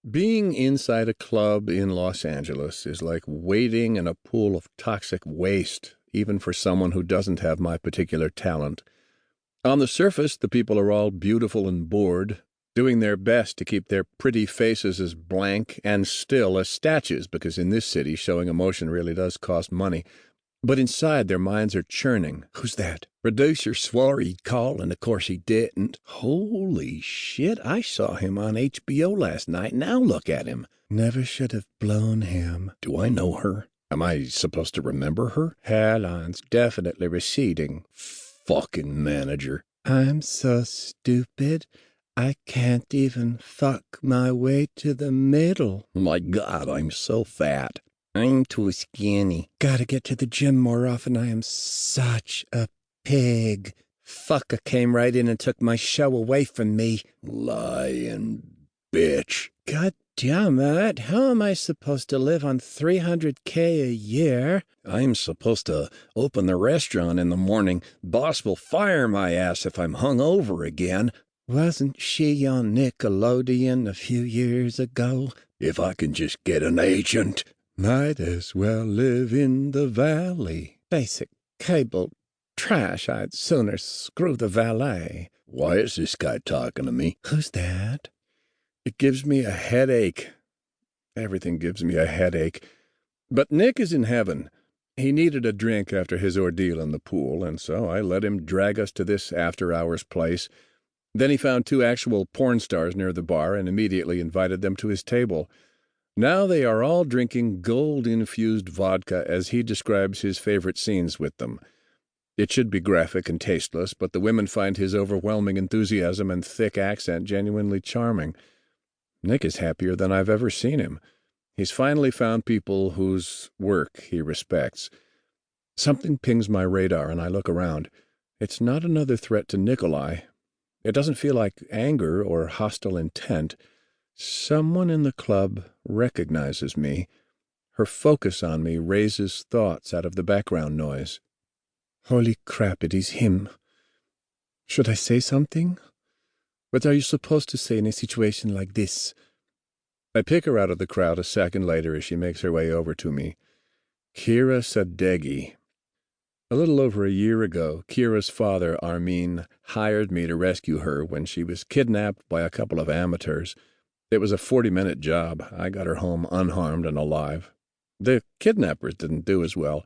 Being inside a club in Los Angeles is like wading in a pool of toxic waste, even for someone who doesn't have my particular talent. On the surface, the people are all beautiful and bored, doing their best to keep their pretty faces as blank and still as statues, because in this city, showing emotion really does cost money. But inside, their minds are churning. Who's that? Producer swore he'd call, and of course he didn't. Holy shit, I saw him on HBO last night. Now look at him. Never should have blown him. Do I know her? Am I supposed to remember her? Hairline's definitely receding. Fucking manager. I'm so stupid. I can't even fuck my way to the middle. My God, I'm so fat. I'm too skinny. Gotta get to the gym more often. I am such a pig. Fucker came right in and took my show away from me. Lying bitch. God damn it. How am I supposed to live on $300K a year? I'm supposed to open the restaurant in the morning. Boss will fire my ass if I'm hungover again. Wasn't she on Nickelodeon a few years ago? If I can just get an agent. Might as well live in the valley. Basic cable trash. I'd sooner screw the valet. Why is this guy talking to me? Who's that? It gives me a headache. Everything gives me a headache. But Nick is in heaven. He needed a drink after his ordeal in the pool, and so I let him drag us to this after-hours place. Then he found two actual porn stars near the bar and immediately invited them to his table. Now they are all drinking gold-infused vodka as he describes his favorite scenes with them. It should be graphic and tasteless, but the women find his overwhelming enthusiasm and thick accent genuinely charming. Nick is happier than I've ever seen him. He's finally found people whose work he respects. Something pings my radar, and I look around. It's not another threat to Nikolai. It doesn't feel like anger or hostile intent. Someone in the club recognizes me. Her focus on me raises thoughts out of the background noise. Holy crap, it is him. Should I say something? What are you supposed to say in a situation like this? I pick her out of the crowd a second later as she makes her way over to me. Kira Sadeghi. A little over a year ago, Kira's father, Armin, hired me to rescue her when she was kidnapped by a couple of amateurs. It was a 40-minute job. I got her home unharmed and alive. The kidnappers didn't do as well.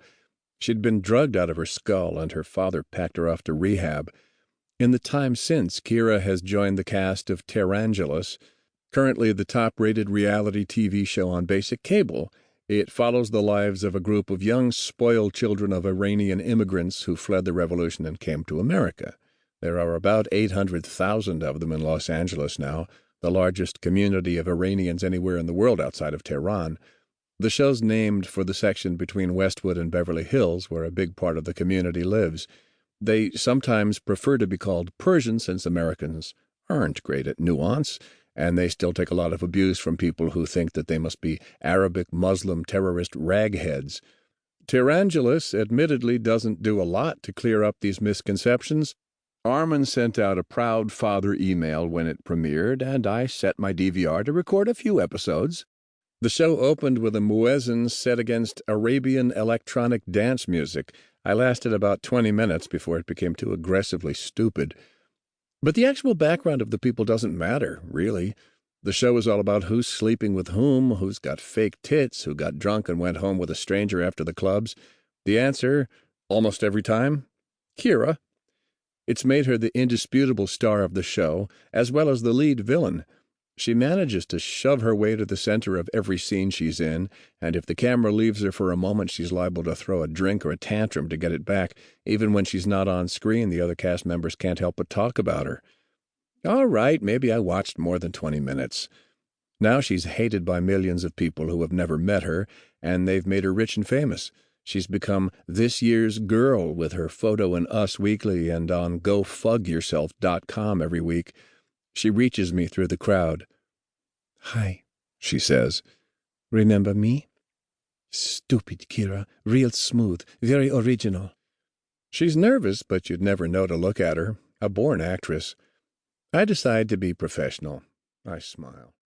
She'd been drugged out of her skull, and her father packed her off to rehab. In the time since, Kira has joined the cast of Terrangelus, currently the top-rated reality TV show on basic cable. It follows the lives of a group of young, spoiled children of Iranian immigrants who fled the revolution and came to America. There are about 800,000 of them in Los Angeles now, the largest community of Iranians anywhere in the world outside of Tehran. The show's named for the section between Westwood and Beverly Hills, where a big part of the community lives. They sometimes prefer to be called Persian since Americans aren't great at nuance, and they still take a lot of abuse from people who think that they must be Arabic Muslim terrorist ragheads. Terrangelus admittedly doesn't do a lot to clear up these misconceptions. Armin sent out a proud father email when it premiered, and I set my DVR to record a few episodes. The show opened with a muezzin set against Arabian electronic dance music. I lasted about 20 minutes before it became too aggressively stupid. But the actual background of the people doesn't matter, really. The show is all about who's sleeping with whom, who's got fake tits, who got drunk and went home with a stranger after the clubs. The answer, almost every time, Kira. It's made her the indisputable star of the show, as well as the lead villain. She manages to shove her way to the center of every scene she's in, and if the camera leaves her for a moment, she's liable to throw a drink or a tantrum to get it back. Even when she's not on screen, the other cast members can't help but talk about her. All right, maybe I watched more than 20 minutes. Now she's hated by millions of people who have never met her, and they've made her rich and famous. She's become this year's girl with her photo in Us Weekly and on GoFugYourself.com every week. She reaches me through the crowd. Hi, she says. Remember me? Stupid Kira, real smooth, very original. She's nervous, but you'd never know to look at her. A born actress. I decide to be professional. I smile.